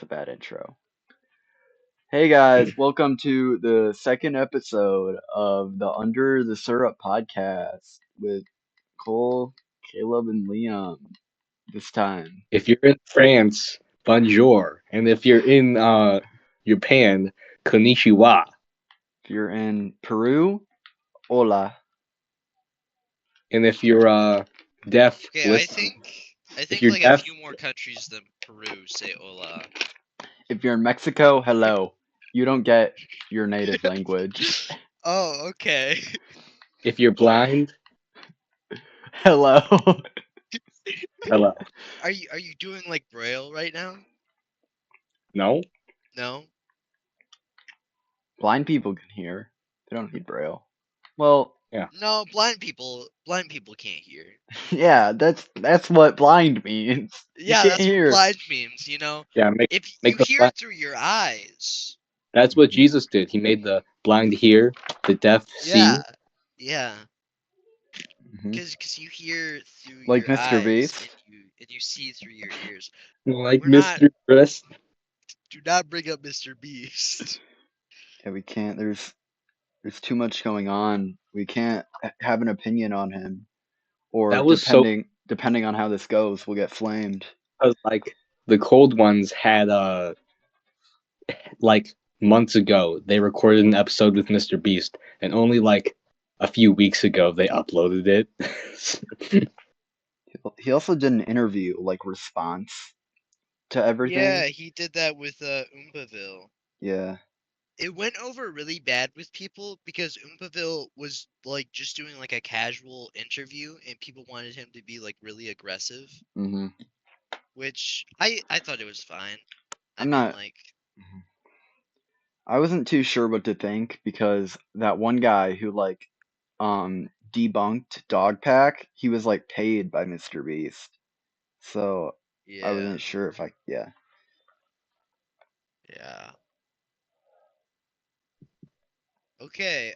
bad intro. Hey guys, welcome to the second episode of the Under the Syrup podcast with Cole, Caleb, and Liam this time. If you're in France, bonjour. And if you're in Japan, konnichiwa. If you're in Peru, hola. And if you're deaf, Okay, I listen. think I If think you're like a deaf, few more countries than Peru say hola. If you're in Mexico, hello. You don't get your native language. Oh, okay. if you're blind, Hello. hello. Are you doing like Braille right now? No? No. Blind people can hear. They don't need Braille. Well, No, blind people can't hear. yeah, that's what blind means. You Yeah, can't that's what hear. blind means. Yeah, If make you the hear blind. through your eyes. That's what Jesus did. He made the blind hear, the deaf see. Yeah. Yeah. Mhm. Cause you hear through Like your Mr. eyes Beast. and you see through your ears. Like We're not Mr. Breast. Do not bring up Mr. Beast. Yeah, we can't. There's too much going on. We can't have an opinion on him, or That was so depending on how this goes, we'll get flamed. because like the cold ones had like months ago they recorded an episode with Mr. Beast, and only like a few weeks ago they uploaded it. He also did an interview, like response to everything. Yeah, he did that with Oompaville. Yeah. It went over really bad with people because Oompaville was like just doing like a casual interview and people wanted him to be like really aggressive, Mhm. which I thought it was fine. I I'm mean not. like Mhm. I wasn't too sure what to think because that one guy who debunked Dogpack, he was like paid by Mr. Beast. So I yeah, wasn't sure if I yeah. yeah. Okay.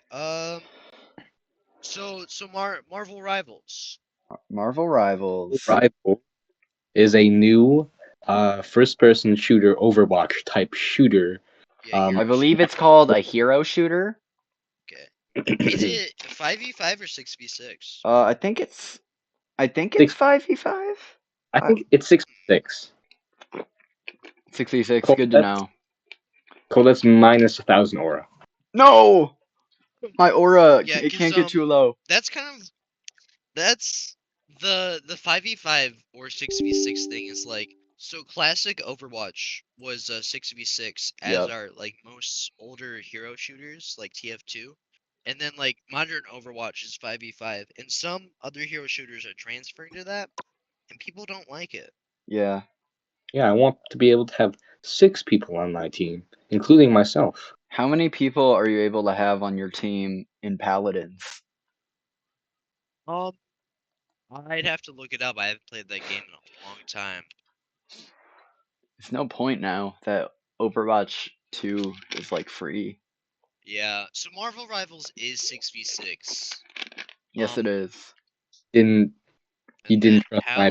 Marvel Rivals. Marvel Rivals. Rival is a new first-person shooter, Overwatch type shooter. Yeah, Um, I hero believe shooter. it's called a hero shooter. Okay. Is it 5v5 or 6v6? I think it's six. 5v5. I think it's 6-6. 66, good to Colette's, know. Colette's minus 1,000 aura. No! My aura, Yeah, it cuz can't get too low. that's kind of that's the 5v5 or 6v6 thing is like so classic Overwatch was 6v6 as Yep. our like most older hero shooters like TF2, and then like modern Overwatch is 5v5 and some other hero shooters are transferring to that and people don't like it. Yeah. Yeah, I want to be able to have 6 people on my team, including myself. How many people are you able to have on your team in Paladins? Um I'd have to look it up. I haven't played that game in a long time. There's no point now that Overwatch 2 is like free. Yeah, so Marvel Rivals is 6v6. Yes, it is. Didn't He And then didn't trust my.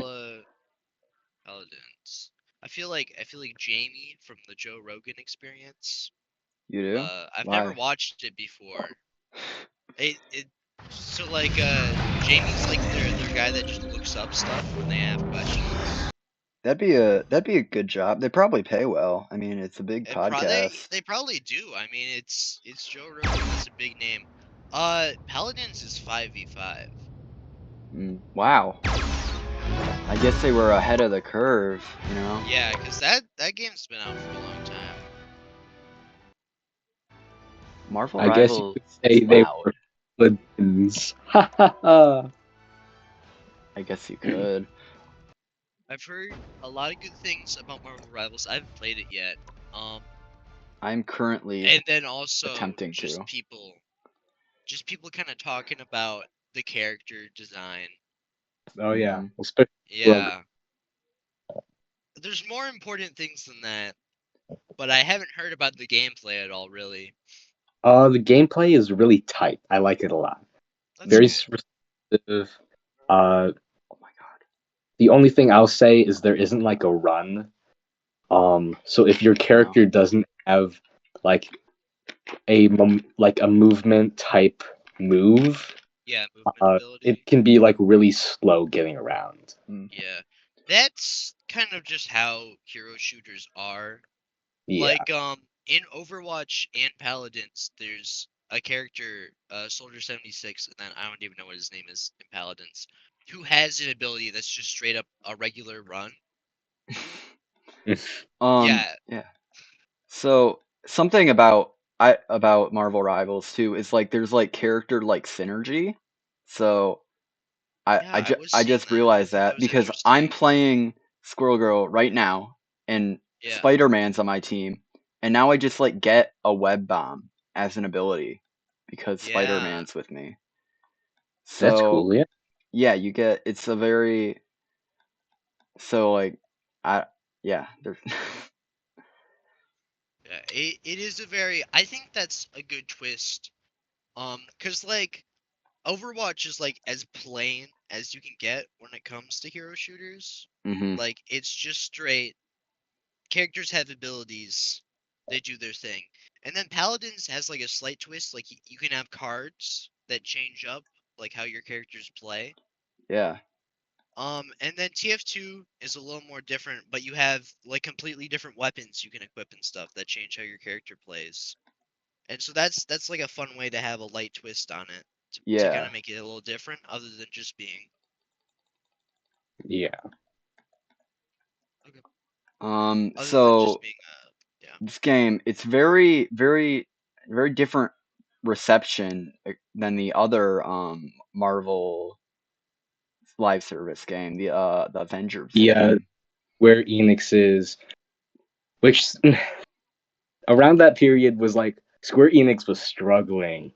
Paladins. I feel like Jamie from the Joe Rogan Experience. You do? I've never Why? watched it before. It so like Jamie's like their guy that just looks up stuff when they have questions. That'd be a good job. They probably pay well. I mean, it's a big It pro they podcast. they probably do. I mean it's Joe Rogan. That's a big name. Paladins is 5v5. Wow. I guess they were ahead of the curve, you know? Yeah, cause that game's been out for a long time. Marvel I guess you Rivals could is say they loud. were Paladins. Ha ha ha. I guess you could. I've heard a lot of good things about Marvel Rivals. I haven't played it yet. I'm currently And then also attempting to. just people kind of talking about the character design. Oh yeah, Mhm. especially Rogue. Yeah, there's more important things than that, but I haven't heard about the gameplay at all, really. The gameplay is really tight. I like it a lot. That's Very good. responsive. Uh, Oh my god. the only thing I'll say is there isn't like a run. So if your character doesn't have like a movement type move, Yeah, movement ability. it can be like really slow getting around. Yeah, that's kind of just how hero shooters are. Yeah. Like in Overwatch and Paladins, there's a character, Soldier 76, and then I don't even know what his name is in Paladins, who has an ability that's just straight up a regular run. Yeah. Yeah. So something about Marvel Rivals too is like there's like character like synergy. So Yeah, I was I seeing just that. I realized thought that that was because I'm interesting. playing Squirrel Girl right now and Yeah. Spider-Man's on my team, and now I just like get a web bomb as an ability because Yeah. Spider-Man's with me. That's So cool. Yeah. yeah, you get it's a very so like I yeah, there's Yeah, it is a very, I think that's a good twist. Cause like Overwatch is like as plain as you can get when it comes to hero shooters. hmm Like it's just straight characters have abilities, they do their thing. And then Paladins has like a slight twist, like you can have cards that change up like how your characters play. yeah. And then TF2 is a little more different, but you have like completely different weapons you can equip and stuff that change how your character plays. And so that's like a fun way to have a light twist on it to kind Yeah. of make it a little different, other than just being Yeah. okay, other than just So being yeah. this game, it's very, very, very different reception than the other Marvel live service game, the Avengers Yeah. game. Where Enix is, which around that period was like Square Enix was struggling.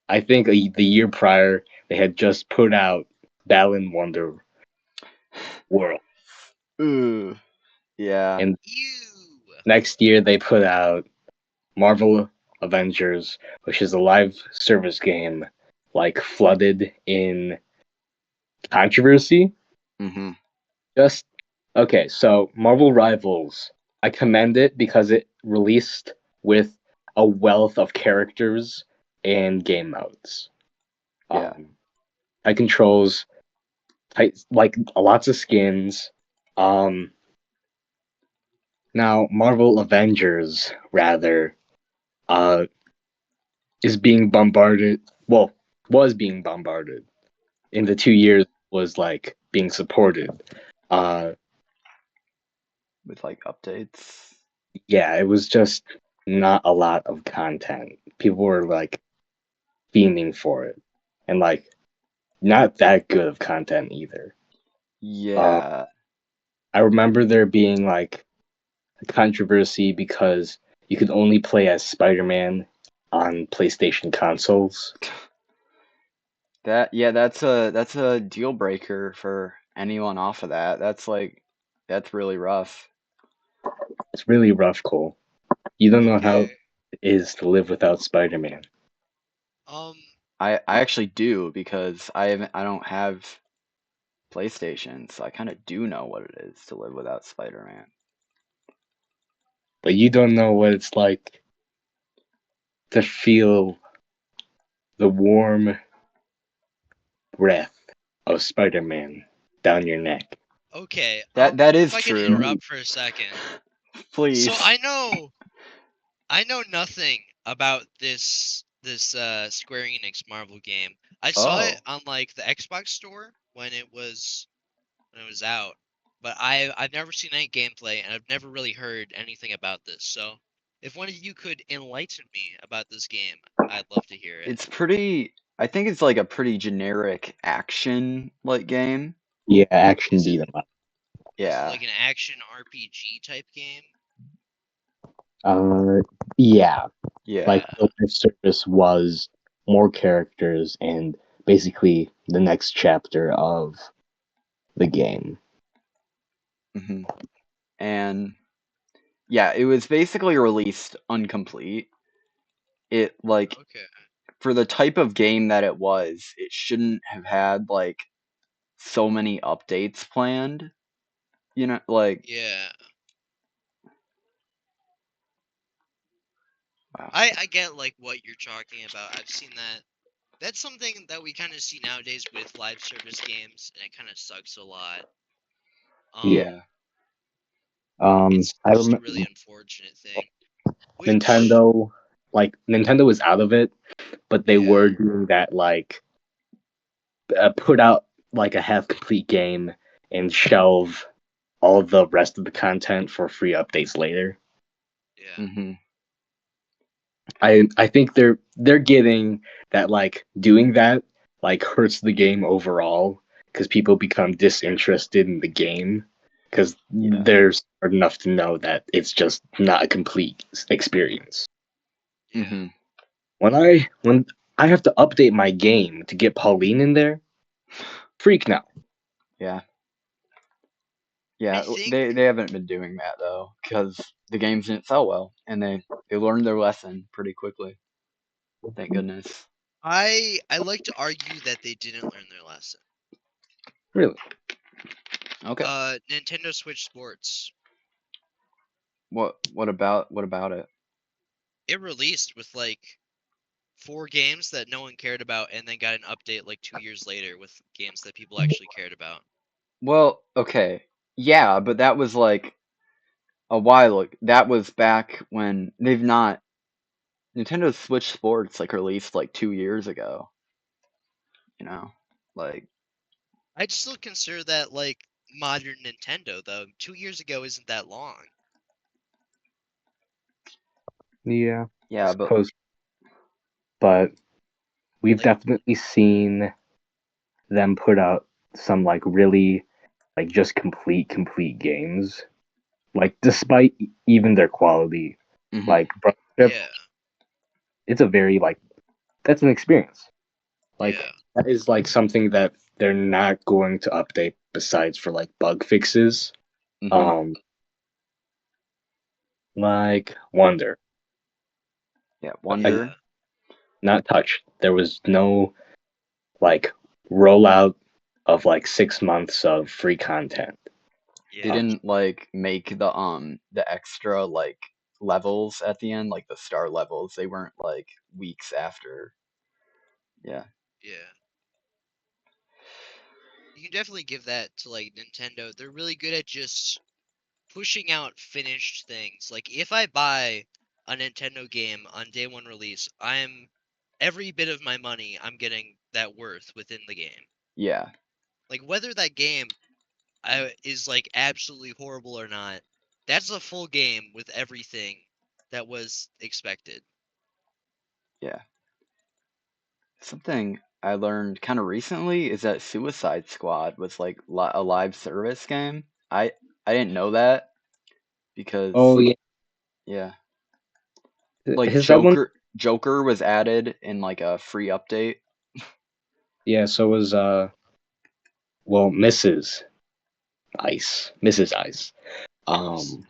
I think the year prior they had just put out Balan Wonder World, Ooh, yeah. and Ew. next year they put out Marvel Avengers, which is a live service game like flooded in controversy. hmm Just okay, so Marvel Rivals, I commend it because it released with a wealth of characters and game modes. Yeah. Tight controls, like lots of skins. Um, Now Marvel Avengers rather uh is being bombarded. Well, was being bombarded in the 2 years was like being supported. Uh, With like updates. yeah, it was just not a lot of content. People were like fiending for it, and like not that good of content either. Uh, Yeah. I remember there being like a controversy because you could only play as Spider-Man on PlayStation consoles. That's a deal breaker for anyone off of that. That's really rough. It's really rough, Cole. You don't know how Okay. it is to live without Spider-Man. Um. I actually do because I don't have PlayStation, so I kind of do know what it is to live without Spider-Man. But you don't know what it's like to feel the warm breath of Spider-Man down your neck. Okay. That If is I can true. interrupt for a second. So Please. I know nothing about this Square Enix Marvel game. I saw it Oh, on like the Xbox store when it was out, but I've never seen any gameplay and I've never really heard anything about this. So if one of you could enlighten me about this game, I'd love to hear it. it's pretty. I think it's like a pretty generic action like game. Yeah, action Is it beat 'em up. is it Yeah, like an action RPG type game? Uh, yeah, like yeah. Yeah. the live service was more characters and basically the next chapter of the game. hmm And yeah, it was basically released incomplete. It like Okay. for the type of game that it was, it shouldn't have had like so many updates planned. You know, like Yeah. Wow. I get like what you're talking about. I've seen that. That's something that we kind of see nowadays with live service games, and it kind of sucks a lot. Um, Yeah. it's I just a remember really unfortunate thing. Which, Nintendo was out of it, but they yeah, were doing that like put out like a half complete game and shelve all the rest of the content for free updates later. yeah, Mm-hmm. I think they're getting that like doing that like hurts the game overall because people become disinterested in the game because Yeah. they're smart enough to know that it's just not a complete experience. yeah. Mm-hmm. When I have to update my game to get Pauline in there, freak now. Yeah. I Yeah. think They haven't been doing that though, because the games didn't sell well, and they learned their lesson pretty quickly. Thank goodness. I like to argue that they didn't learn their lesson. Really? Okay. Nintendo Switch Sports. What about it? It released with like 4 games that no one cared about, and then got an update like 2 years later with games that people actually cared about. Well, okay. Yeah, but that was like a while ago. That was back when they've not Nintendo Switch Sports like released like 2 years ago. You know, like I'd still consider that like modern Nintendo, though. 2 years ago isn't that long. Yeah, I yeah, but suppose. But we've Like, definitely seen them put out some like really like just complete games. Like despite even their quality, hmm like Brothership, yeah, it's a very like that's an experience. Like yeah, that is like something that they're not going to update besides for like bug fixes. hmm Um like Wonder. yeah, I yeah, Wonder. not touched. There was no like rollout of like 6 months of free content. They yeah, didn't like make the extra like levels at the end, like the star levels. They weren't like weeks after. Yeah. yeah. You can definitely give that to like Nintendo. They're really good at just pushing out finished things. Like if I buy a Nintendo game on day one release, I'm every bit of my money I'm getting that worth within the game. Yeah. Like whether that game is like absolutely horrible or not, that's a full game with everything that was expected. Yeah. Something I learned kind of recently is that Suicide Squad was like a live service game. I didn't know that Oh because yeah. yeah, like Is that one? Joker was added in like a free update. Yeah, so was well Mrs. Ice. Yes. Um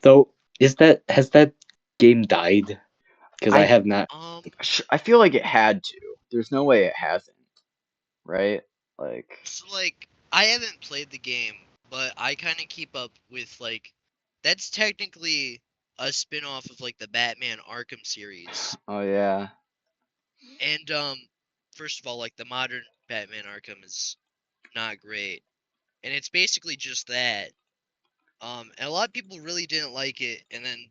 though is that has that game died? Because I I have not. I feel like it had to. There's no way it hasn't, right? Like So like I haven't played the game, but I kind of keep up with like that's technically a spin-off of like the Batman Arkham series. oh yeah. And first of all, like the modern Batman Arkham is not great. And it's basically just that. And a lot of people really didn't like it, and then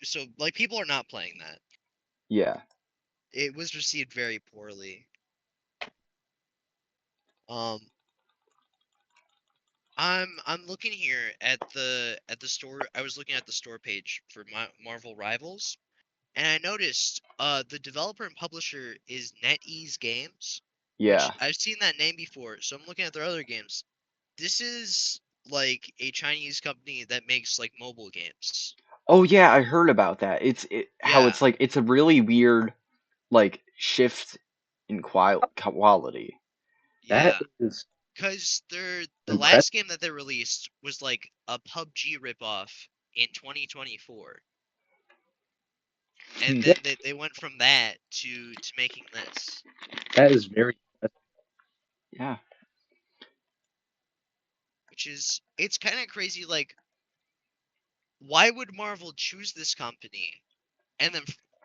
so like people are not playing that. Yeah. It was received very poorly. Um, I'm looking here at the store. I was looking at the store page for Marvel Rivals, and I noticed the developer and publisher is NetEase Games, which Yeah. I've seen that name before. So I'm looking at their other games. This is like a Chinese company that makes like mobile games. Oh yeah, I heard about that. How Yeah, it's like it's a really weird like shift in quality. That yeah. is Because the impressive. last game that they released was like a PUBG ripoff in 2024, and Hmm. Yeah, then they went from that to making this, that is very impressive. Yeah. which is it's kind of crazy. Like, why would Marvel choose this company? and then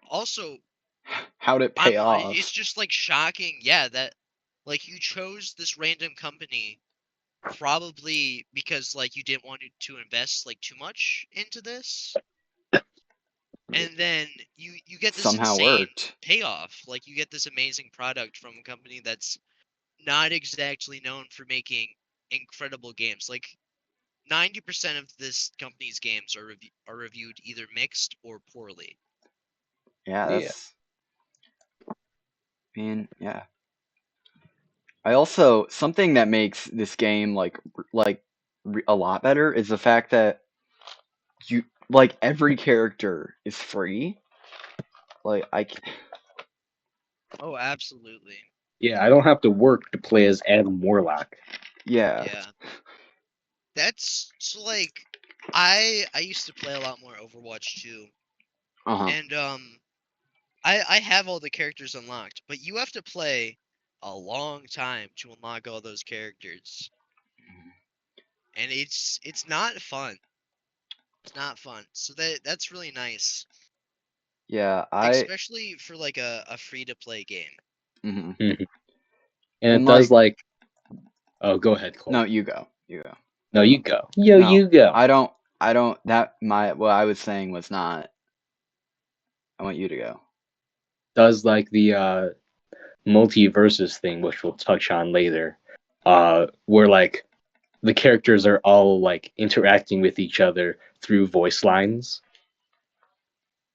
also How'd it pay it's off? just like shocking, yeah, that like you chose this random company probably because like you didn't want to invest like too much into this, and then you get this Somehow insane worked. payoff. Like you get this amazing product from a company that's not exactly known for making incredible games. Like 90% of this company's games are reviewed either mixed or poorly. Yeah, Yeah. I mean, yeah. I also something that makes this game a lot better is the fact that you like every character is free. Like Oh, absolutely. Yeah, I don't have to work to play as Adam Warlock. yeah. Yeah. That's so like I used to play a lot more Overwatch too. Uh-huh. And I have all the characters unlocked, but you have to play a long time to unlock all those characters. And it's not fun. It's not fun. So that's really nice, Yeah, especially for like a free to play game. mhm. Mhm. And And it does like like, oh, go ahead, no, Cole. you go. You go. No, you go. Yo, No, you go. I don't that my what I was saying was not I want you to go. Does like the multiversus thing, which we'll touch on later, where like the characters are all like interacting with each other through voice lines.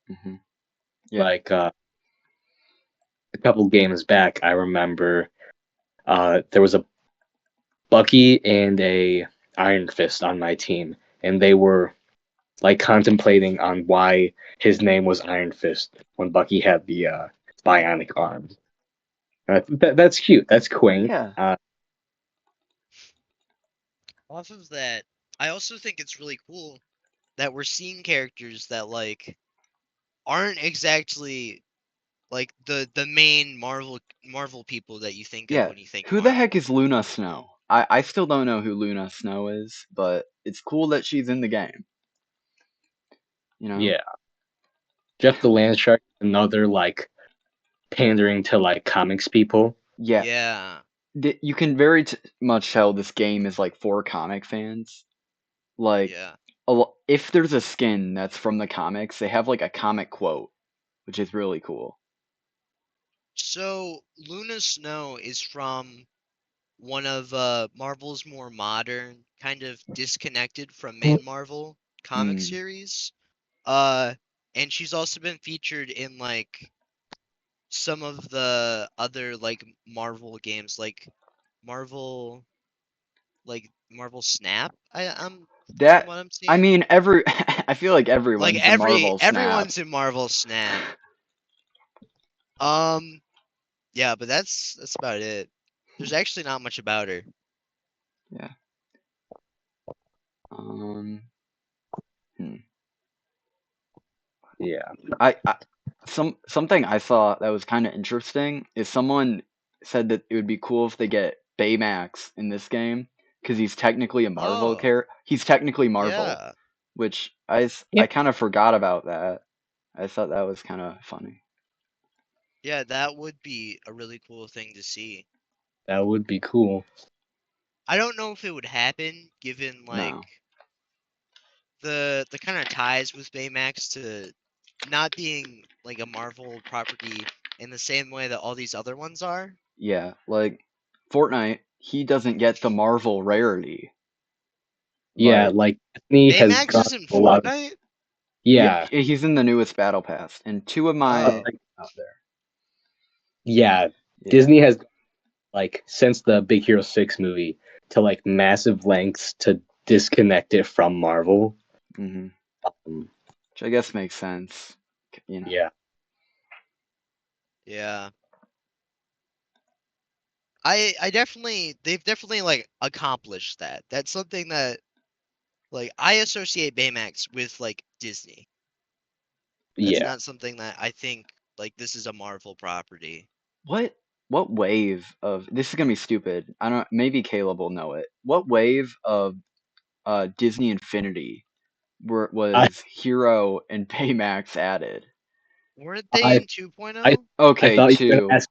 Mhm. Yeah. Like a couple games back, I remember there was a Bucky and a Iron Fist on my team, and they were like contemplating on why his name was Iron Fist when Bucky had the bionic arms. That's cute. That's quaint. Yeah. Off of that, I also think it's really cool that we're seeing characters that like aren't exactly like the main Marvel people that you think of Yeah. when you think Who the Marvel. heck is Luna Snow? I still don't know who Luna Snow is, but it's cool that she's in the game, you know? Yeah, Jeff the Landshark, another like pandering to like comics people. Yeah. Yeah, You can very much tell this game is like for comic fans. Like yeah. if there's a skin that's from the comics, they have like a comic quote, which is really cool. So Luna Snow is from one of Marvel's more modern, kind of disconnected from main Marvel comic Mm. series. Uh, and she's also been featured in like some of the other like Marvel games, like Marvel, like Marvel Snap. I'm from That what I'm I seeing. mean every I feel like Like everyone's in Marvel Snap. everyone's in Marvel Snap. Yeah, but that's about it. There's actually not much about her. Yeah. Um hmm. Yeah, I something I saw that was kind of interesting is someone said that it would be cool if they get Baymax in this game because he's technically a Marvel Oh, character. He's technically Marvel, yeah. which yeah, I kind of forgot about that. I thought that was kind of funny. Yeah, that would be a really cool thing to see. that would be cool. I don't know if it would happen given like No. the kind of ties with Baymax to not being like a Marvel property in the same way that all these other ones are. Yeah, like Fortnite, he doesn't get the Marvel rarity. Yeah, But like Disney has Baymax gone is in a lot of Fortnite? yeah, yeah, he's in the newest battle pass and two of my Oh, like out there. yeah, Yeah. Disney has like since the Big Hero 6 movie to like massive lengths to disconnect it from Marvel. Mhm. Um, Which I guess makes sense, you know. yeah, yeah. I definitely they've definitely like accomplished that. That's something that like I associate Baymax with like Disney. That's yeah. not something that I think like this is a Marvel property. What what wave of this is gonna be stupid. I don't maybe Caleb will know it. What wave of Disney Infinity I was Hero and Baymax added? Weren't they I in I 2.0? I Okay, thought you were gonna two. ask.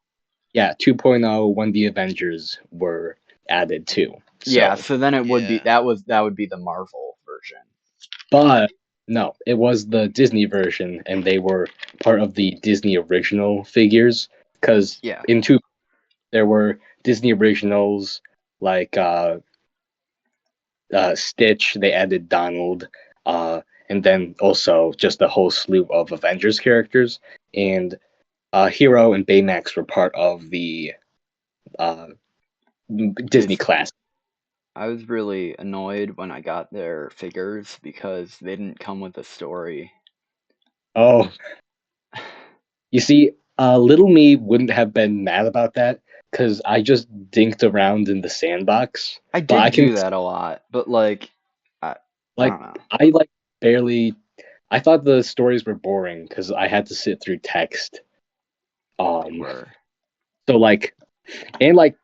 Yeah, 2.0 when the Avengers were added too. Yeah, So, so then it would be Yeah. that would be the Marvel version. but no, it was the Disney version, and they were part of the Disney original figures. Because Yeah. in two, there were Disney originals like Stitch. They added Donald, and then also just a whole slew of Avengers characters. And Hero and Baymax were part of the uh, Disney This class. I was really annoyed when I got their figures because they didn't come with a story. Oh, you see, little me wouldn't have been mad about that because I just dinked around in the sandbox. I But I did can do that a lot, but like I like don't know. I like barely. I thought the stories were boring because I had to sit through text. They Um, were. so like and like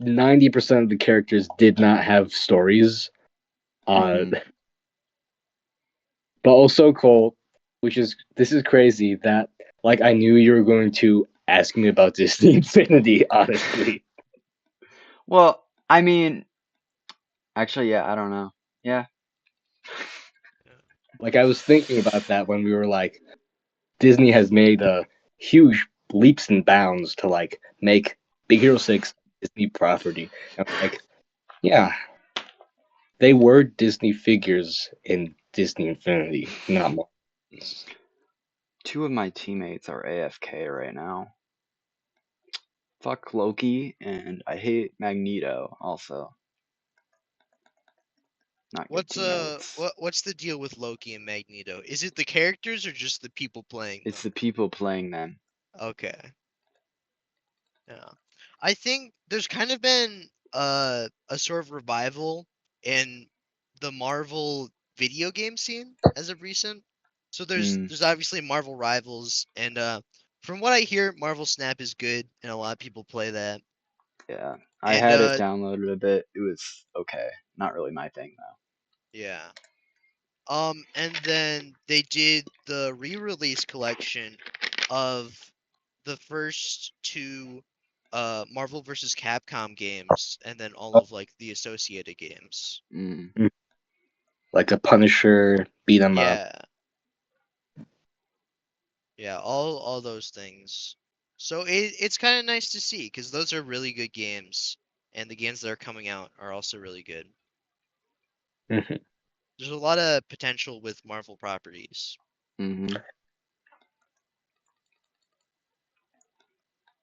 90% of the characters did not have stories. Uh, Mhm. but also Cole, which is this is crazy that like I knew you were going to ask me about Disney Infinity. Honestly, Well, I mean, actually, yeah, I don't know. Yeah. like I was thinking about that when we were like Disney has made huge leaps and bounds to like make Big Hero 6 Disney property. And like, yeah, they were Disney figures in Disney Infinity, not more. Two of my teammates are AFK right now. Fuck Loki, and I hate Magneto also. Not good teammates. What's the deal with Loki and Magneto? Is it the characters or just the people playing It's them? the people playing them. Okay. Yeah. I think there's kind of been a sort of revival in the Marvel video game scene as of recent. So Mm, there's obviously Marvel Rivals, and from what I hear, Marvel Snap is good and a lot of people play that. yeah. I And had it downloaded a bit. It was okay. Not really my thing though. yeah. And then they did the re-release collection of the first two Marvel vs. Capcom games, and then all of like the associated games. Mm, Like a Punisher beat 'em up. Yeah, yeah, all those things. So it's kind of nice to see because those are really good games, and the games that are coming out are also really good. Mhm. There's a lot of potential with Marvel properties. hmm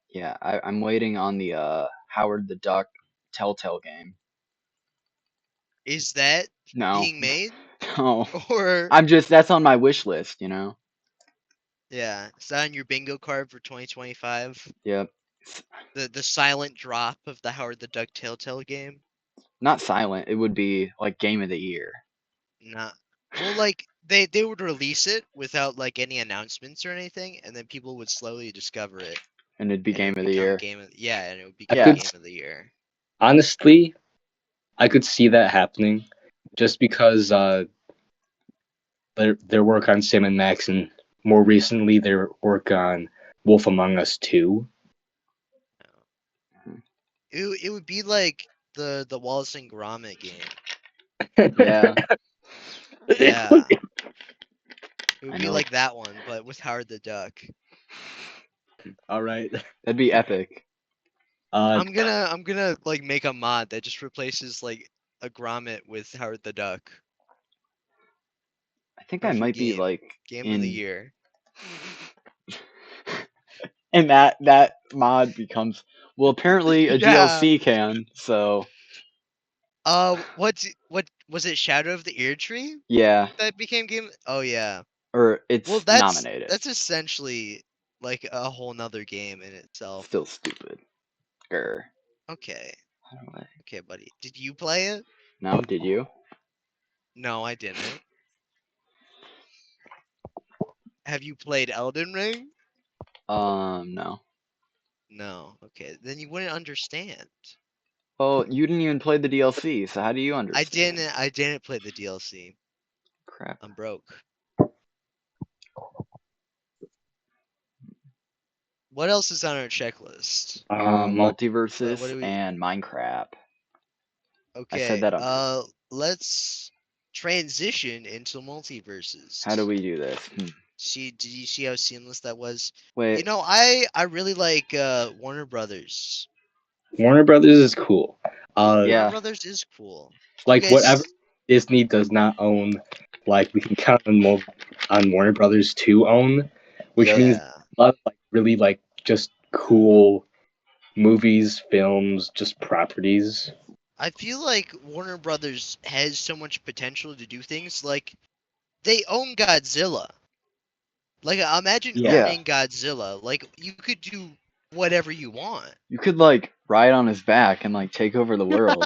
Yeah, I'm waiting on the Howard the Duck Telltale game. Is that No, being made, no. or I'm just that's on my wish list. yeah, is that on your bingo card for 2025? Yep. The silent drop of the Howard the Duck Telltale game? Not silent. It would be like game of the year, Not well, like they would release it without like any announcements or anything, and then people would slowly discover it, and it'd be and it game would of the become year. game of yeah, and it would I become Yeah, could game of the year. honestly, I could see that happening, just because their work on Sam and Max, and more recently their work on Wolf Among Us 2. It would be like the Wallace and Gromit game. yeah. Yeah, it would I be know. like that one, but with Howard the Duck. All right. That'd be epic. Uh, I'm gonna like make a mod that just replaces like a Gromit with Howard the Duck. I think I Perfect might be game. like Game of the in, year. and that mod becomes well. Apparently, a Yeah. DLC can. So What was it? Shadow of the Ear Tree yeah, that became game? Oh yeah. or Well, it's nominated. that's essentially like a whole nother game in itself. Still stupid. Grr. Okay. How do I? Okay, buddy. Did you play it? No, did you? No, I didn't. Have you played Elden Ring? No. No. Okay. Then you wouldn't understand. Well, you didn't even play the DLC, so how do you I understand? didn't I didn't play the DLC. Crap. I'm broke. What else is on our checklist? What Multiversus do we? and Minecraft. I said Okay. that on purpose. Let's transition into How do multiverses. we do this? Did you see how seamless that was? Wait, I really like Warner Brothers. Warner Brothers is cool. Warner yeah, Brothers is cool. Do you Like whatever guys? Disney does not own, like we can count on Warner Brothers to own, which yep. means Yeah. a lot of like really like just cool movies, films, just properties. I feel like Warner Brothers has so much potential to do things like they own Godzilla. Like imagine Yeah. Yeah, owning Godzilla. Like you could do whatever you want. you could like ride on his back and like take over the world.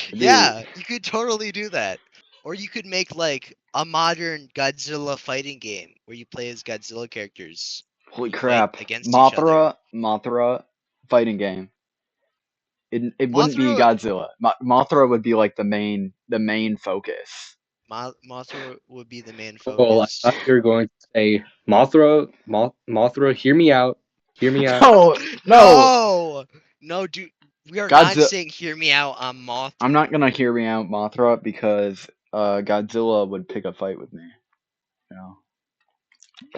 It'd be Yeah, you could totally do that. Or you could make like a modern Godzilla fighting game where you play as Godzilla characters holy and you fight crap. against each other. Mothra fighting game. It wouldn't be Mothra Godzilla. Mothra would be like the main focus. Mothra would be the main Well, I focus. thought you were going to say Mothra, hear me out. Hear me out. No, no, No! No, dude, we are not Godzilla. saying hear me out on I'm Mothra. not gonna hear me out, Mothra, because Godzilla would pick a fight with me. You know,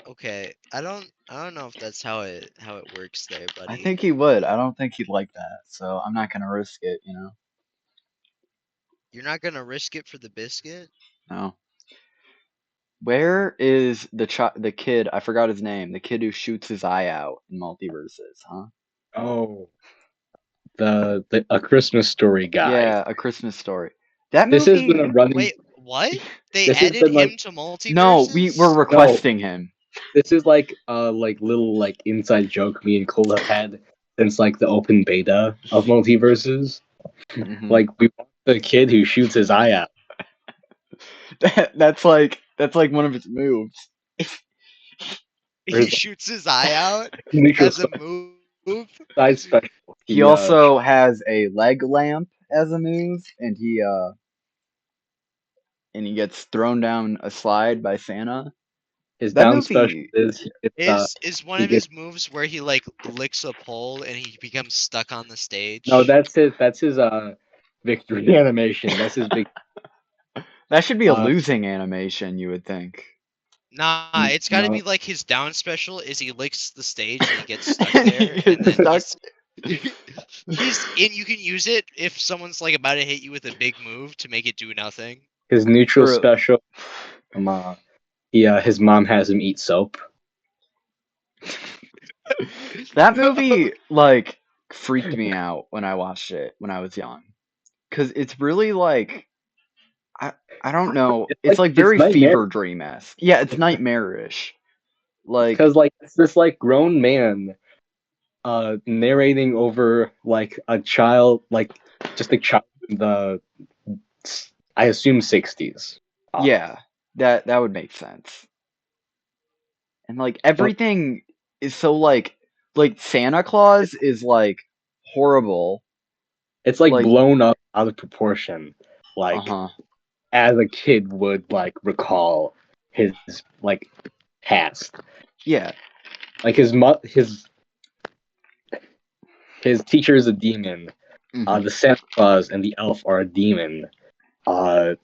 Okay, I don't know if that's how it works there, I buddy. think he would. I don't think he'd like that, so I'm not gonna risk it. You're not gonna risk it for the biscuit? No. Where is the kid? I forgot his name. The kid who shoots his eye out in Multiverses, huh? Oh, the A Christmas Story guy. Yeah, A Christmas Story. That This has been movie. a running. Wait, what? They This has added been like him to No, we were multiverses? no. requesting him. This is like little like inside joke me and Cole have had since like the open beta of Multiverses. Hmm. Like we want the kid who shoots his eye out. That's like one of his moves. He There's shoots his eye out neutral as a move? side special. He also has a leg lamp as a move, and he gets thrown down a slide by Santa. his That down special movie. is Is one he of gets his moves where he like licks a pole and he becomes stuck on the no stage? that's his victory animation. That's his big That should be a uh losing animation, you would think. Nah, it's got to be no like his down special is he licks the stage and he gets stuck And he there and gets then stuck. he's and you can use it if someone's like about to hit you with a big move to make it do nothing. his neutral For special. His mom has him eat soap. that movie, like, freaked me out when I watched it when I was young, because it's really like I I don't know. It's It's like like it's very nightmare fever dream esque. Yeah, it's nightmarish. Like because like it's this like grown man narrating over like a child like just a child in the I assume 60s. yeah, that would make sense. And like But everything is so like Santa Claus is like horrible. it's like Like blown up out of proportion, like uh-huh. as a kid would like recall his like past. Yeah. Like his teacher is a demon. Hmm. The Santa Claus and the elf are a demon. Uh,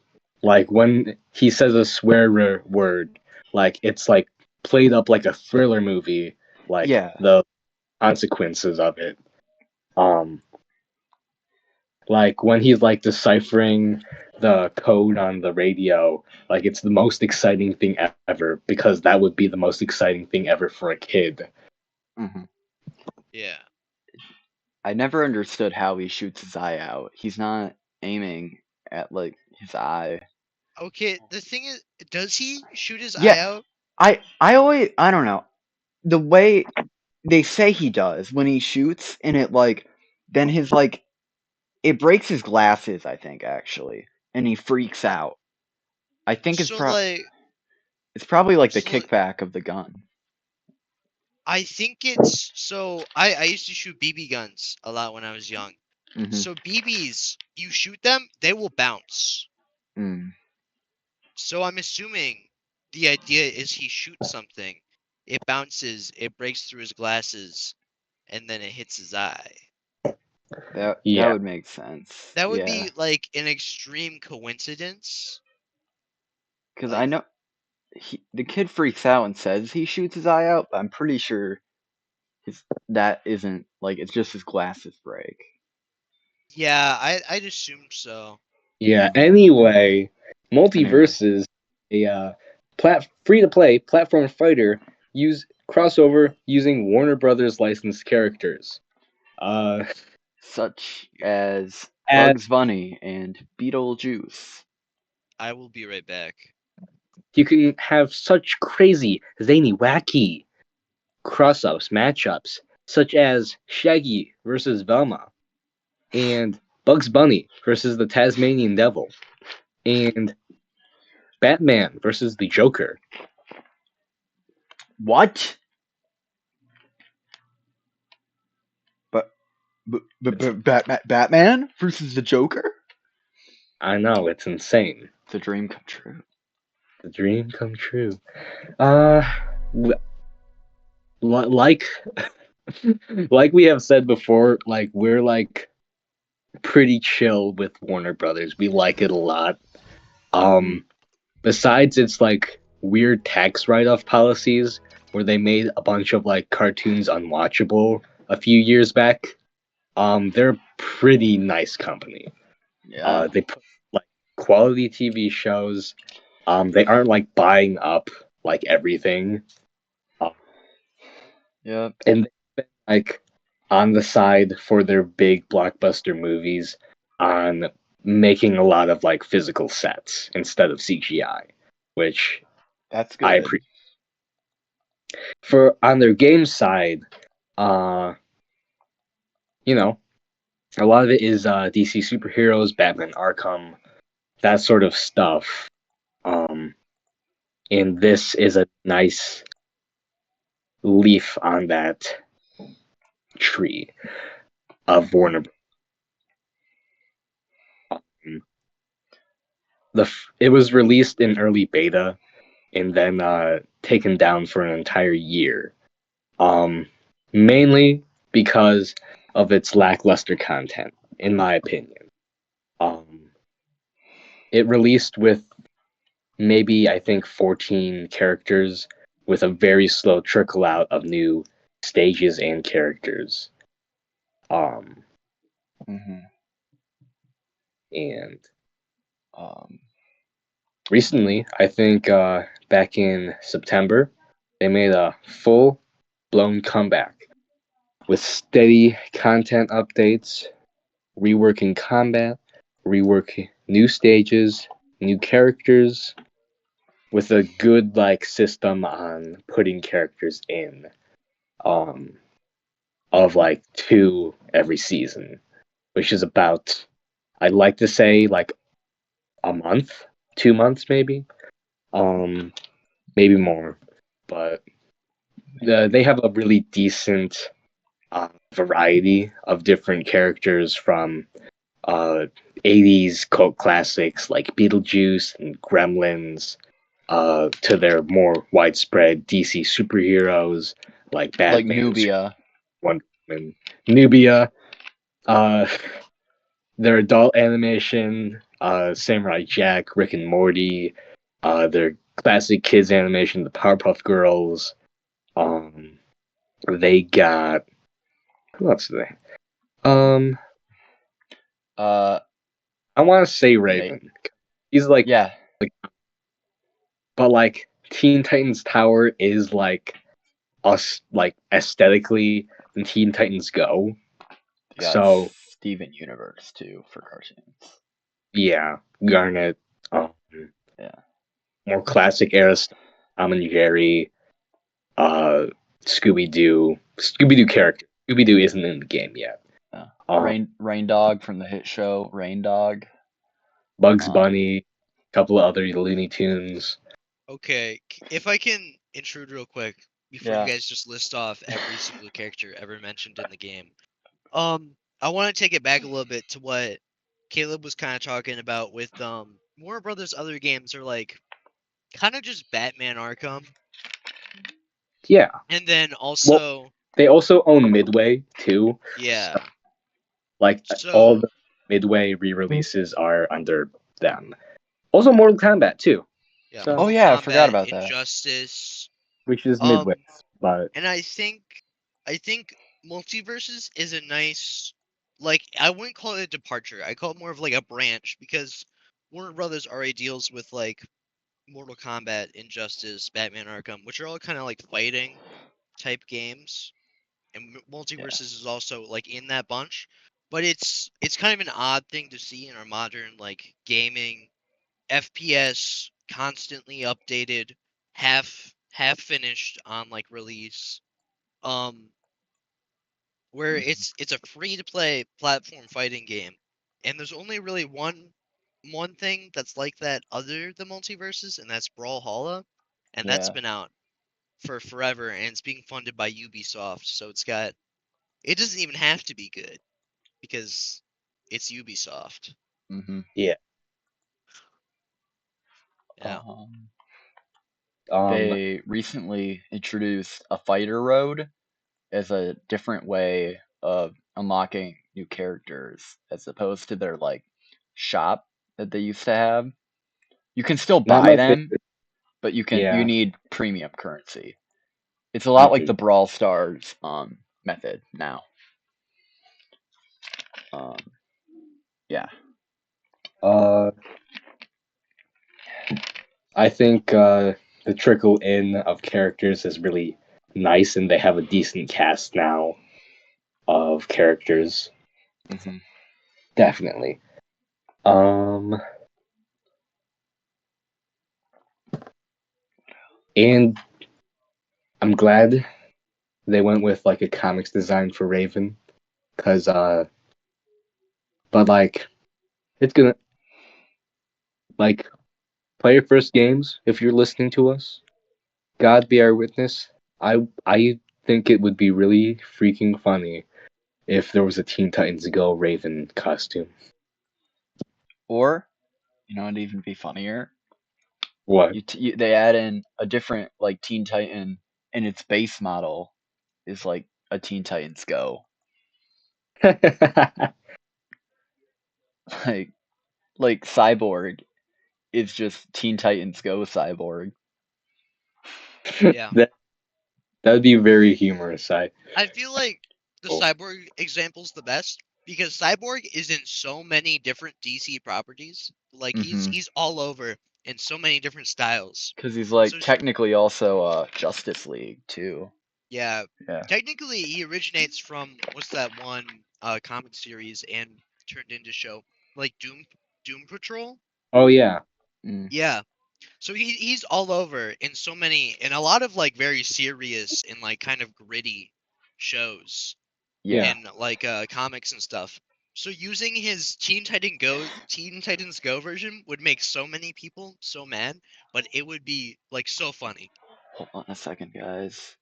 like when he says a word, like it's like played up like a thriller movie, like Yeah. the consequences of it. Um, like when he's like deciphering the code on the radio, like it's the most exciting thing ever because that would be the most exciting thing ever for a kid. Hmm. Yeah. I never understood how he shoots his eye out. He's not aiming at like his eye. Okay, the thing is, does he shoot his Yeah, eye out? I don't know. The way they say he does when he shoots and it like then his like it breaks his glasses, I think actually, and he freaks out. I think So like, it's probably like the so like, kickback of the gun. I think it's so. I used to shoot BB guns a lot when I was young. Hmm. So BBs, you shoot them, they will bounce. Mm. So I'm assuming the idea is he shoots something, it bounces, it breaks through his glasses, and then it hits his eye. That Yeah, would make sense. That would Yeah, be like an extreme coincidence. because I Like, know the kid freaks out and says he shoots his eye out, but I'm pretty sure that isn't like it's just his glasses break. yeah, I'd assume so. yeah. Anyway, Anyway, Multiversus, a free to play platform fighter, use crossover using Warner Brothers licensed characters. Uh, such as and Bugs Bunny and Beetlejuice. I will be right back. you can have such crazy, zany, wacky cross-ups, matchups, such as Shaggy versus Velma, and Bugs Bunny versus the Tasmanian Devil, and Batman versus the Joker. What? But It's, Batman versus the Joker? I know, it's insane. It's a dream come true. The dream come true. Uh, like, like we have said before, like we're like pretty chill with Warner Brothers. We like it a lot. Mm-hmm. Besides its like weird tax write-off policies where they made a bunch of like cartoons unwatchable a few years back, they're a pretty nice company. Yeah. They put like quality TV shows. They aren't like buying up like everything. Uh, Yeah. and they've been like on the side for their big blockbuster movies on making a lot of like physical sets instead of CGI, which That's I good. appreciate. For on their game side, uh, you know, a lot of it is DC superheroes, Batman Arkham, that sort of stuff. Um, and this is a nice leaf on that tree of Warner. Um, it was released in early beta and then taken down for an entire year, mainly because of its lackluster content, in my opinion. Um, it released with maybe I think 14 characters with a very slow trickle out of new stages and characters. Um, Mm-hmm. and Um. recently, I think back in September, they made a full blown comeback with steady content updates, reworking combat, reworking new stages, new characters, with a good like system on putting characters in. Um, of like two every season, which is about, I'd like to say like a month, 2 months maybe, um, maybe more, but they have a really decent variety of different characters from uh, 80s cult classics like Beetlejuice and Gremlins to their more widespread DC superheroes like Like Batman, Nubia. Wonder Woman, Nubia, uh, their adult animation, Samurai Jack, Rick and Morty, their classic kids animation, the Powerpuff Girls. Um, they got who else do they? Um, Uh. I want to say They. Raven. He's like, Yeah. but like Teen Titans Tower is like us, like aesthetically than Teen Titans Go. They got So Steven Universe too for cartoons. yeah, Garnet, um, Yeah. more classic era stuff, Tom and Jerry, uh, Scooby Doo. Scooby Doo character. Scooby Doo isn't in the game yet. Yeah. Um, Rain Dog from the hit show Rain Dog. Bugs Um. Bunny, a couple of other Looney Tunes. Okay, if I can intrude real quick before you Yeah. guys just list off every single character ever mentioned in the game. I want to take it back a little bit to what Caleb was kind of talking about with Warner Brothers' other games are like kind of just Batman Arkham. Yeah. And then Well, also, they also own Midway too. So, yeah. like all So the Midway re-releases are under them. Also, Mortal Kombat too. yeah, So, Oh Mortal yeah, I forgot Kombat, about that. Injustice. which is Midway, Um, but and I think Multiversus is a nice, like, I wouldn't call it a departure. I call it more of like a branch because Warner Brothers already deals with like Mortal Kombat, Injustice, Batman Arkham, which are all kind of like fighting type games, and Yeah. Multiversus is also like in that bunch. But it's kind of an odd thing to see in our modern like gaming FPS, constantly updated, half finished on like release. Um, where Mhm. it's a free to play platform fighting game, and there's only really one thing that's like that other than Multiverses, and that's Brawlhalla, and that's Yeah. been out for forever, and it's being funded by Ubisoft, so it doesn't even have to be good because it's Ubisoft. hmm yeah. Yeah, Um, Um, they recently introduced a fighter road as a different way of unlocking new characters as opposed to their like shop that they used to have. You can still not buy my them, favorite. but you Yeah. need premium currency. It's a lot like hmm the Brawl Stars method now. Um, yeah. Uh, I think the trickle in of characters is really nice, and they have a decent cast now of characters. hmm Definitely. Um, and I'm glad they went with like a comics design for Raven, cause but like it's gonna like play your first games if you're listening to us. God be our witness. I think it would be really freaking funny if there was a Teen Titans Go Raven costume. Or it'd even be funnier. What? They add in a different like Teen Titan, and its base model is like a Teen Titans Go. Like like Cyborg is just Teen Titans Go Cyborg. yeah. that that would be very humorous. I I feel like the oh, Cyborg example's the best because Cyborg is in so many different DC properties. Like he's Mm-hmm. he's all over in so many different styles. Because he's So like technically also Justice League too. yeah, Yeah. technically he originates from what's that one comic series and turned into show like Doom Patrol. oh yeah. Mm, Yeah. So he's all over in so many in a lot of like very serious and like kind of gritty shows yeah. Yeah. in like comics and stuff. So using his Teen Titans Go version would make so many people so mad, but it would be like so funny. Hold on a second, guys.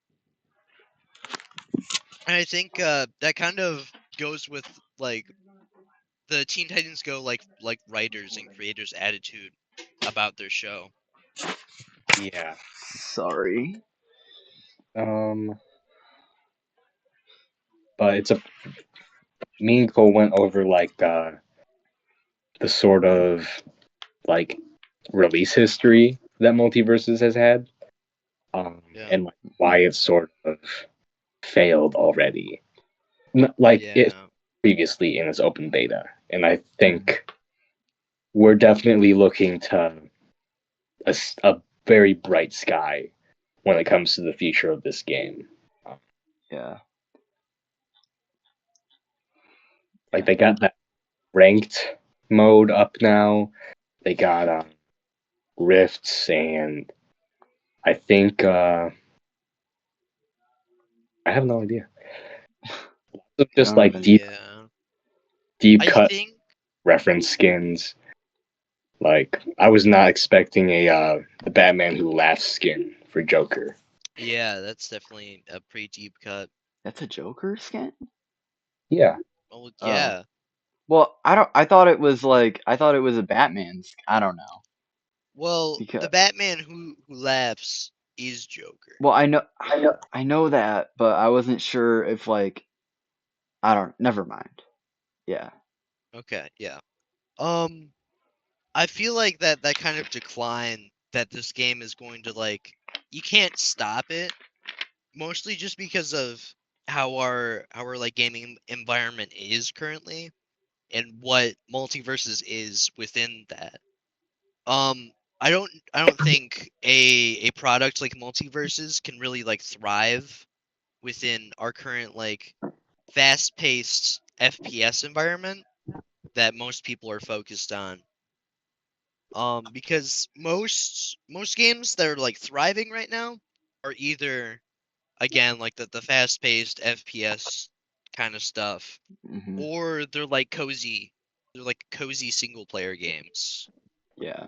And I think that kind of goes with like the Teen Titans Go like writers and creators attitude about their show. Yeah. Sorry. Um, but it's a me and Cole went over like the sort of like release history that Multiverses has had, Yeah. and like why it's sort of failed already. Like it Yeah. previously in its open beta, and I think we're definitely looking to a very bright sky when it comes to the future of this game. Yeah. Like Yeah. they got that ranked mode up now. They got rifts, and I think I have no idea. I Just don't like even. Yeah. deep I cut think reference skins. Like I was not expecting a the Batman Who Laughs skin for Joker. yeah, that's definitely a pretty deep cut. That's a Joker skin. Yeah. Oh Oh. yeah. Well, I don't. I thought it was like. I thought it was a Batman. I don't know Well, the because. Batman who laughs. is Joker. Well, I know that, but I wasn't sure if like I don't. Never mind. Yeah. Okay, yeah. Um, I feel like that kind of decline that this game is going to like, you can't stop it, mostly just because of how our like gaming environment is currently and what Multiverses is within that. Um, I don't think a product like Multiverses can really like thrive within our current like fast-paced FPS environment that most people are focused on. Because most games that are like thriving right now are either again like the fast-paced FPS kind of stuff, Hmm. or they're like cozy. They're like cozy single-player games Yeah.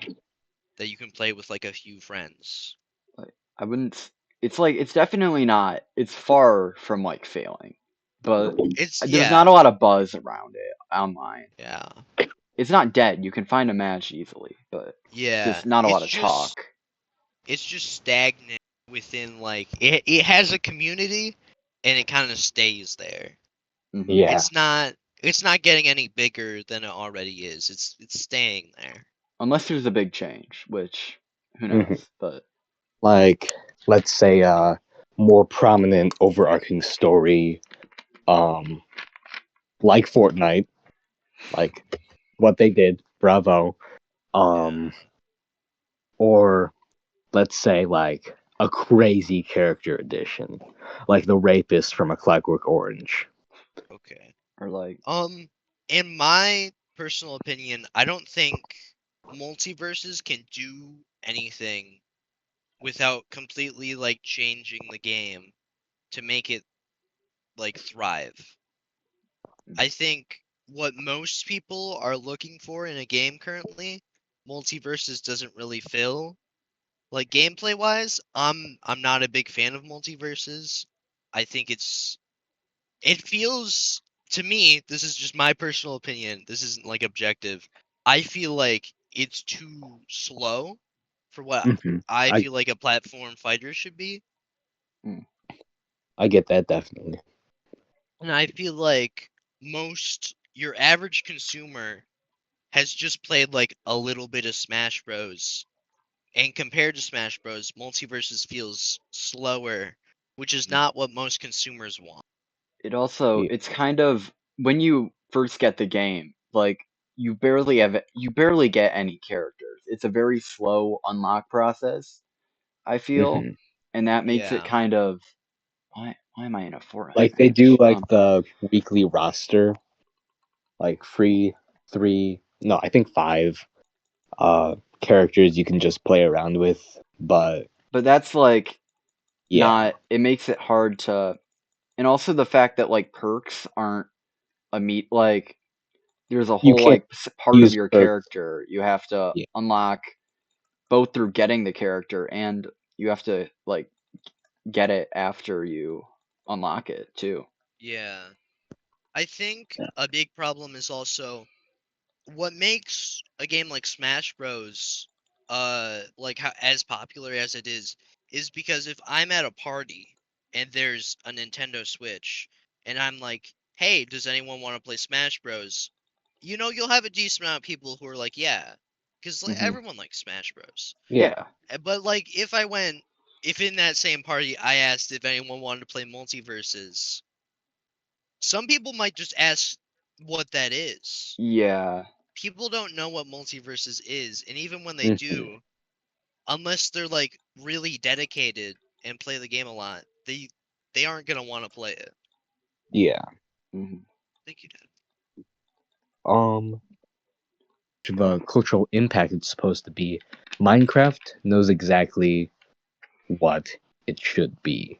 that you can play with like a few friends. Like I wouldn't. It's like it's definitely not. It's far from like failing, but It's there's not yeah, a lot of buzz around it online. yeah, It's not dead. You can find a match easily, but yeah. just not a lot of talk. It's just stagnant within like it has a community and it kind of stays there. Hmm. Yeah. It's not getting any bigger than it already is. It's staying there. Unless there's a big change, which who hmm knows? But Like, let's say more prominent overarching story, um, like Fortnite, like what they did, bravo. Yeah. Um, or let's say like a crazy character edition, like the rapist from A Clockwork Orange. Okay. or like In my personal opinion, I don't think multiverses can do anything without completely like changing the game to make it like thrive. I think what most people are looking for in a game currently, multiverses doesn't really fill. Like gameplay wise, I'm not a big fan of multiverses. I think it feels to me, this is just my personal opinion. This isn't like objective. I feel like it's too slow for what hmm I I feel like a platform fighter should be. mm, I get that definitely. And I feel like most your average consumer has just played like a little bit of Smash Bros. And compared to Smash Bros, Multiverses feels slower, which is not what most consumers want. it also Yeah. it's kind of when you first get the game, like you barely get any characters. It's a very slow unlock process, I feel, hmm and that makes it Yeah. kind of why am I in a Fortnite Like they do match? like the weekly roster, like free three, no, I think five characters you can just play around with. But But that's like yeah, not it makes it hard to, and also the fact that like perks aren't a meet like there's a you whole can't like part of use your perks. character you have to Yeah. unlock both through getting the character and you have to like get it after you unlock it too. Yeah. I think a big problem is also what makes a game like Smash Bros. Like how as popular as it is because if I'm at a party and there's a Nintendo Switch and I'm like, hey, does anyone want to play Smash Bros? You'll have a decent amount of people who are like, yeah, because like Hmm. everyone likes Smash Bros. Yeah. Yeah. But like if in that same party I asked if anyone wanted to play multiverses, some people might just ask what that is. Yeah. People don't know what multiverses is, and even when they hmm do, unless they're like really dedicated and play the game a lot, they aren't gonna want to play it. Yeah. Hmm. Thank you, Dad. Um, the cultural impact it's supposed to be. Minecraft knows exactly what it should be.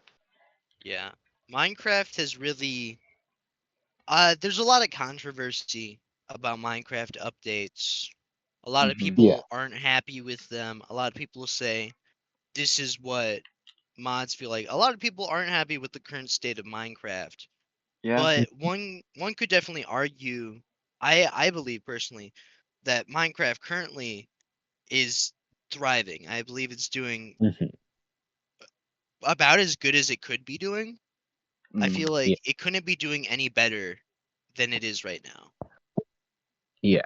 Yeah, Minecraft has really there's a lot of controversy about Minecraft updates. A lot of Hmm. Yeah. people aren't happy with them. A lot of people say this is what mods feel like. A lot of people aren't happy with the current state of Minecraft. Yeah. But one could definitely argue, I believe personally, that Minecraft currently is thriving. I believe it's doing hmm about as good as it could be doing. I Mm, feel Yeah. like it couldn't be doing any better than it is right now, Yeah.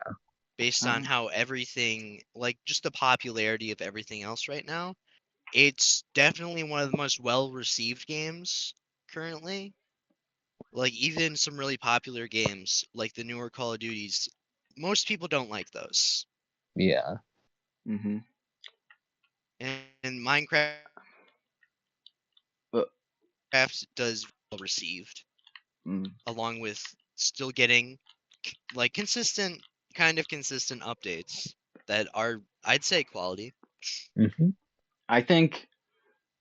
based on uh, how everything, like just the popularity of everything else right now. It's definitely one of the most well received games currently. Like even some really popular games, like the newer Call of Duties, most people don't like those. Yeah. mm-hmm. And Minecraft But does well received, mm, along with still getting like consistent updates that are, I'd say, quality. Hmm. I think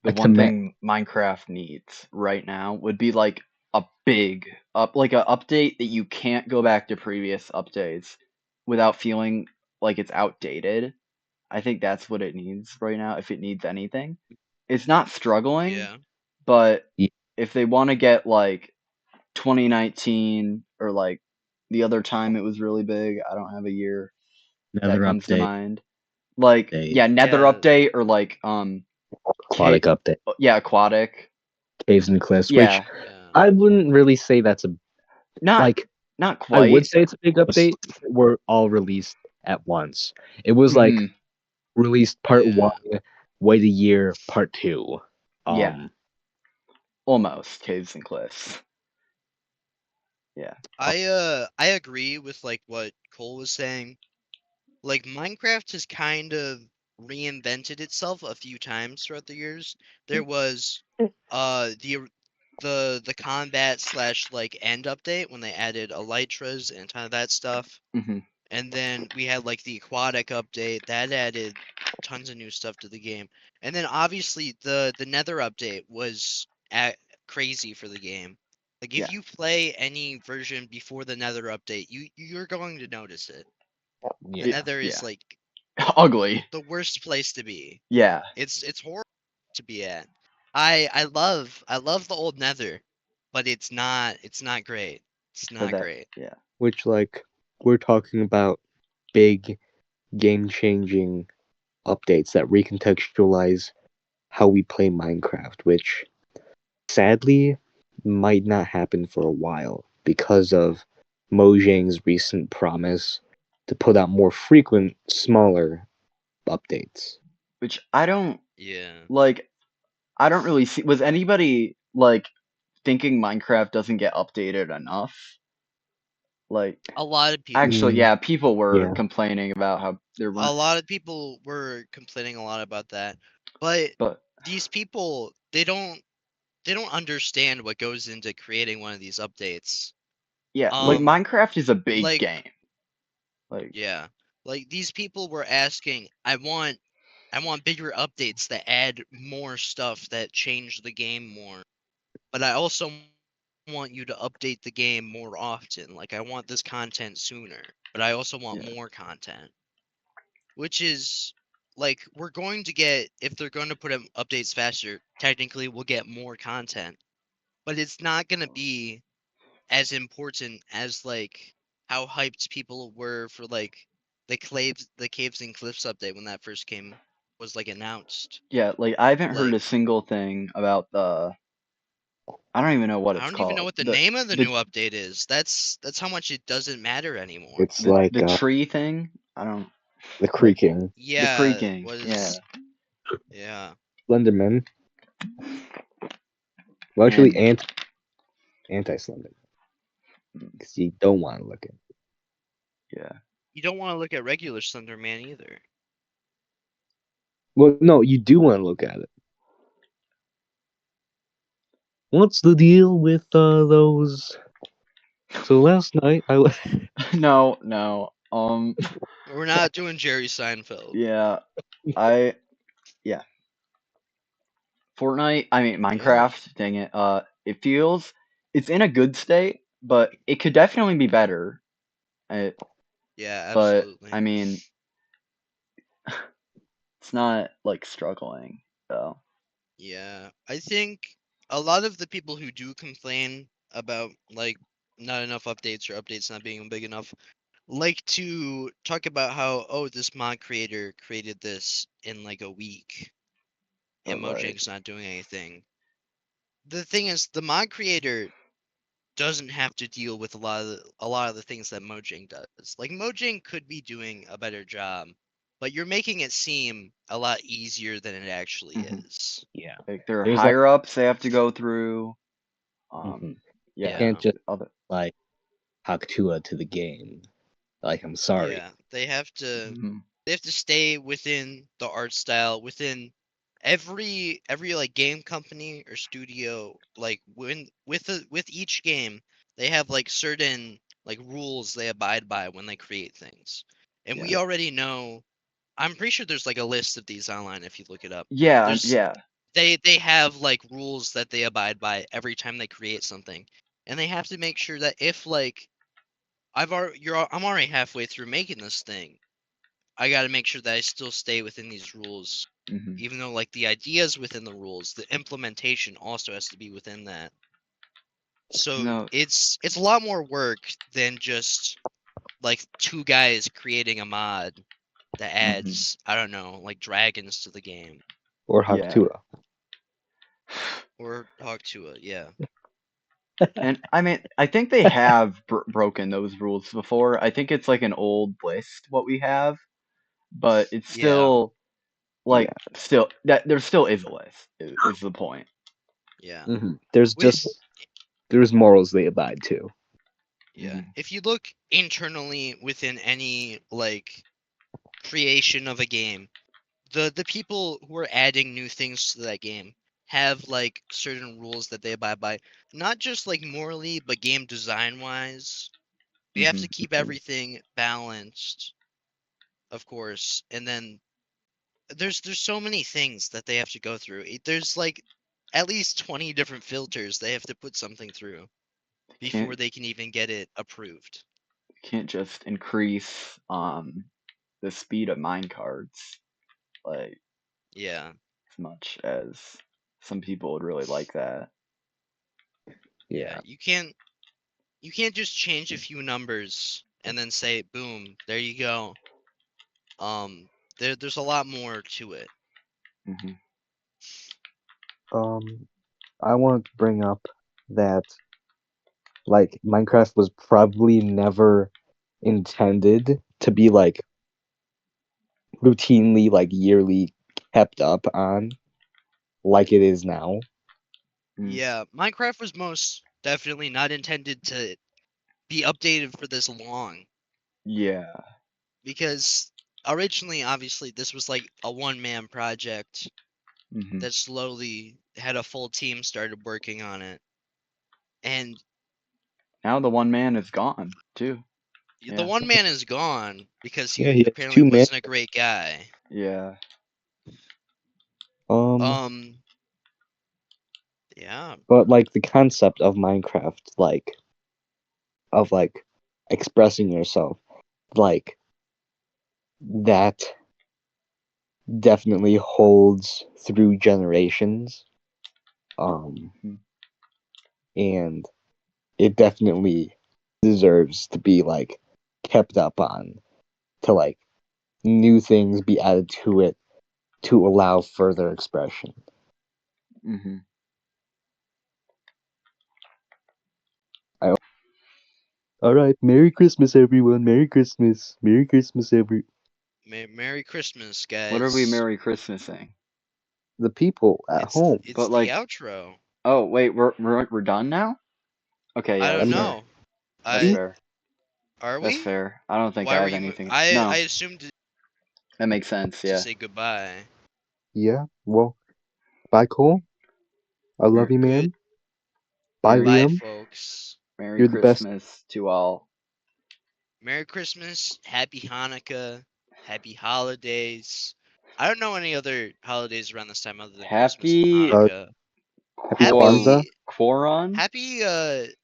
the I one commend. thing Minecraft needs right now would be like a big like a update that you can't go back to previous updates without feeling like it's outdated. I think that's what it needs right now, if it needs anything. It's not struggling, Yeah. but Yeah. if they want to get like 2019 or like the other time it was really big, I don't have a year Another that comes to update. mind. Like A yeah, Nether Yeah. update or like aquatic update. yeah, aquatic. Caves and cliffs, which Yeah, Yeah. I wouldn't really say that's a not like. not I would quite. say it's a big update. If it were all released at once. It was like Mhm. released part one, Yeah. wait a year, part two. Yeah, Um, almost caves and cliffs. Yeah. I agree with like what Cole was saying. Like Minecraft has kind of reinvented itself a few times throughout the years. There was the combat slash like end update when they added elytras and kind of that stuff. Mhm. And then we had like the aquatic update that added tons of new stuff to the game. And then obviously the Nether update was crazy for the game. Like if Yeah. you play any version before the Nether update, you're going to notice it. The yeah, Nether is Yeah. like Ugly. the worst place to be. Yeah. It's horrible to be at. I love the old Nether, but it's not great. It's But not that great. yeah. which like we're talking about big game-changing updates that recontextualize how we play Minecraft, which sadly might not happen for a while because of Mojang's recent promise to put out more frequent, smaller updates. Which I don't Yeah. like I don't really see was anybody like thinking Minecraft doesn't get updated enough? Like A lot of actually people. Mm, yeah, people were yeah, complaining about how there A weren't lot of people were complaining a lot about that. But but these people, they don't understand what goes into creating one of these updates. yeah, like Um Minecraft is a big like game. Like yeah. Like these people were asking, I want bigger updates that add more stuff that change the game more. But I also want you to update the game more often. Like I want this content sooner, but I also want yeah. more content. Which is like we're going to get, if they're going to put updates faster, technically we'll get more content. But it's not going to be as important as like how hyped people were for like the caves and cliffs update when that first came was like announced. Yeah, like I haven't heard Like a single thing about the I don't even know what I it's don't even know called. what the name of the new update is. That's how much it doesn't matter anymore. it's like The tree thing. I don't the like creaking. the Yeah, creaking. Yeah, was yeah. Slenderman. Well, actually, and anti Slenderman because you don't want to look at. yeah, You don't want to look at regular Slender Man either. Well, no, you do want to look at it. What's the deal with those? So last night no, no. We're not doing Jerry Seinfeld. Yeah, I yeah. Fortnite. I mean Yeah, Minecraft. Dang it. It feels it's in a good state, but it could definitely be better. Uh, yeah, but absolutely. I mean, it's not like struggling though. Yeah, I think a lot of the people who do complain about like not enough updates or updates not being big enough like to talk about how, oh, this mod creator created this in like a week. and But like, Mojang's not doing anything. The thing is, the mod creator doesn't have to deal with a lot of the things that Mojang does. Like Mojang could be doing a better job, but you're making it seem a lot easier than it actually mhm. is. Yeah. Like there are There's like higher ups they have to go through. mhm. Yeah, Can't Yeah, just other. like Haktua to the game. Like I'm sorry. yeah. Mhm. They have to stay within the art style, within every like game company or studio, like with each game, they have like certain like rules they abide by when they create things. And we Yeah, already know, I'm pretty sure there's like a list of these online if you look it up. yeah, There's yeah. they have like rules that they abide by every time they create something. And they have to make sure that if like I'm already halfway through making this thing, I got to make sure that I still stay within these rules, Hmm. even though like the ideas within the rules, the implementation also has to be within that. So No. it's a lot more work than just like two guys creating a mod that Hmm. adds, I don't know, like dragons to the game Or Yeah. Haktua. or talk to it. Yeah. And I mean, I think they have broken those rules before. I think it's like an old list what we have, but it's Yeah. still Yeah. like still that there still is a list is the point. Yeah. There's With just there's morals they abide to. yeah. Hmm. If you look internally within any like creation of a game, the people who are adding new things to that game have like certain rules that they abide by, not just like morally, but game design wise. You have Hmm. to keep everything balanced, of course, and then there's so many things that they have to go through. There's like at least 20 different filters they have to put something through before Can't they can even get it approved. can't just increase the speed of mine cards like Yeah. as much as some people would really like that. Yeah. Yeah. You can't just change a few numbers and then say boom, there you go. Um, there's a lot more to it. Hmm. I wanted to bring up that like Minecraft was probably never intended to be like routinely like yearly kept up on like it is now. Mm. Yeah, Minecraft was most definitely not intended to be updated for this long Yeah. because originally, obviously, this was like a one-man project Hmm. that slowly had a full team started working on it. And Now the one man is gone too. the Yeah. one man is gone because Yeah, he he has apparently two men. wasn't a great guy. Yeah. Um, Um, yeah, but like the concept of Minecraft, like of like expressing yourself, like that definitely holds through generations. Um, Hmm. and it definitely deserves to be like kept up on to like new things be added to it to allow further expression. Hmm. I, all right, Merry Christmas, everyone. Merry Christmas. Merry Christmas, Merry Christmas, What are we guys. Merry Christmasing? the people at home. It's But the like, outro. oh wait, we're done now? Okay, I yeah, don't that's I'm fair. know. That's I see. fair. Are That's we? fair. I don't think I Why were have you? anything. I No, assumed that makes sense. to Yeah. say goodbye. Yeah. Well, bye, Cole. I love Mer- you, Good. man. Bye, Merry Goodbye, Liam. folks. Merry You're the best. Christmas to all. Merry Christmas. Happy Hanukkah. Happy holidays. I don't know any other holidays around this time other than Christmas and Happy Hanukkah. Happy Kwanzaa. Happy, Quaron. happy.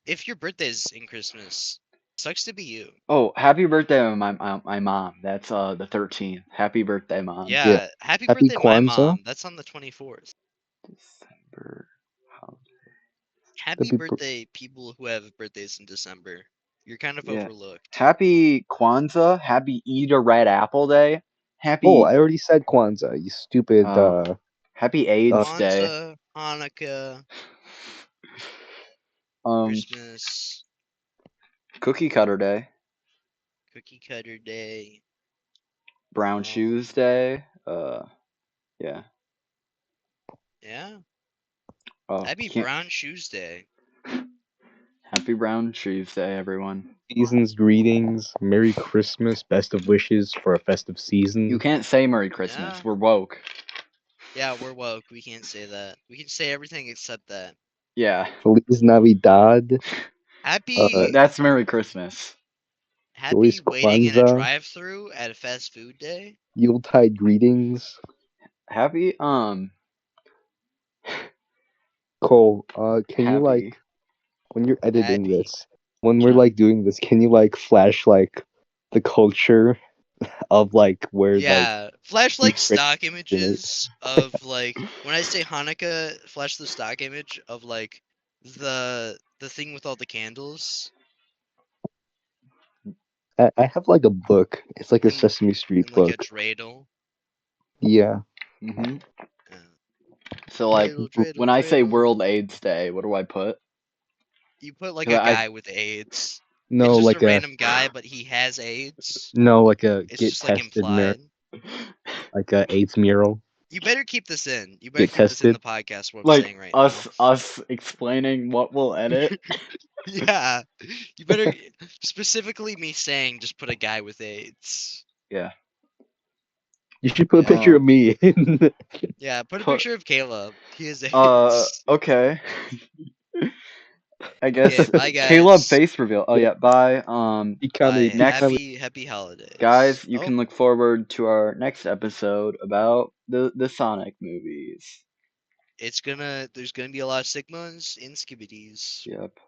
If your birthday's in Christmas, sucks to be you. Oh, happy birthday to my mom. That's the 13th. Happy birthday, mom. Yeah. Yeah. Happy Happy birthday, my Kwanzaa. mom. That's on the 24th. December. Happy Happy. birthday, people who have birthdays in December. You're kind of Yeah. overlooked. Happy Kwanzaa. Happy Eat a Red Apple Day. Oh, Happy. I already said Kwanzaa. You stupid. Oh, Happy AIDS Day. Kwanzaa, Hanukkah, Um, Christmas, Cookie Cutter Day. Cookie Cutter Day. Brown Shoes Day. Yeah. Yeah. Oh, Happy can't. Brown Shoes Day. Happy Brown Shoes Day, everyone. Season's greetings, Merry Christmas, best of wishes for a festive season. You can't say Merry Christmas. Yeah. We're woke. Yeah, we're woke. We can't say that. We can say everything except that. Yeah. Feliz Navidad. Happy That's Merry Christmas. Happy Feliz waiting in a Kwanzaa. drive-through at a fast food day. Yuletide greetings. Happy Cole, can you happy. when you're editing Happy. this, when we're doing this, can you flash the culture of where Yeah, flash each phrase stock is in it? images of when I say Hanukkah, flash the stock image of the thing with all the candles I have a book. It's like a and Sesame Street like a book. dreidel. Yeah. Hmm. Uh, So dreidel, when dreidel, I say dreidel. World AIDS Day, what do I put? You put like 'Cause a I guy with AIDS. It's No, just a random guy, but he has AIDS. a It's get just like tested mural, implied. like a AIDS mural. You better keep this in. You better Get keep this in tested. the podcast. What I'm like saying right now. us explaining what we'll edit. Yeah, you better specifically me saying just put a guy with AIDS. Yeah. You should put a Yeah, picture of me. yeah. Put a Put picture of Caleb. He has AIDS. okay. I Okay, guess bye Caleb guys. face reveal. Oh yeah, bye. He Bye. counted. He Next counted. Happy holidays. guys, you Oh, can look forward to our next episode about the Sonic movies. there's gonna be a lot of Sigmas and Skibbities. Yep.